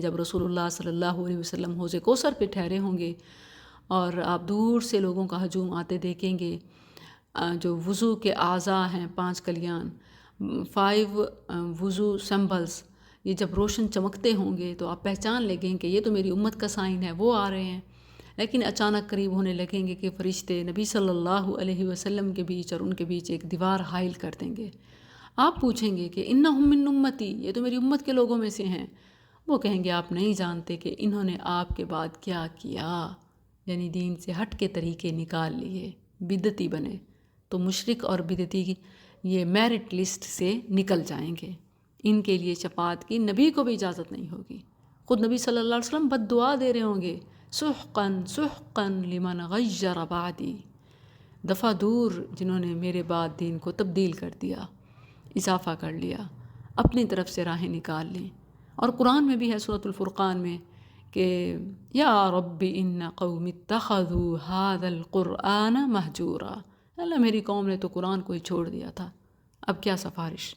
جب رسول اللہ صلی اللہ علیہ وسلم حوض کوثر پہ ٹھہرے ہوں گے اور آپ دور سے لوگوں کا ہجوم آتے دیکھیں گے، جو وضو کے اعضاء ہیں 5 کلیان، 5 وضو سمبلز، یہ جب روشن چمکتے ہوں گے تو آپ پہچان لگیں کہ یہ تو میری امت کا سائن ہے، وہ آ رہے ہیں۔ لیکن اچانک قریب ہونے لگیں گے کہ فرشتے نبی صلی اللہ علیہ وسلم کے بیچ اور ان کے بیچ ایک دیوار حائل کر دیں گے۔ آپ پوچھیں گے کہ انہم من امتی، یہ تو میری امت کے لوگوں میں سے ہیں۔ وہ کہیں گے آپ نہیں جانتے کہ انہوں نے آپ کے بعد کیا کیا، یعنی دین سے ہٹ کے طریقے نکال لیے، بدعتی بنے۔ تو مشرک اور بدعتی یہ میرٹ لسٹ سے نکل جائیں گے، ان کے لیے شفاعت کی نبی کو بھی اجازت نہیں ہوگی۔ خود نبی صلی اللہ علیہ وسلم بد دعا دے رہے ہوں گے، سحقاً سحقاً لمن غیر بعدی، دفع دور جنہوں نے میرے بعد دین کو تبدیل کر دیا، اضافہ کر لیا، اپنی طرف سے راہیں نکال لیں۔ اور قرآن میں بھی ہے سورۃ الفرقان میں کہ یا رب ان قوم اتخذوا هذا القرآن مہجورا، اللہ میری قوم نے تو قرآن کو ہی چھوڑ دیا تھا، اب کیا سفارش۔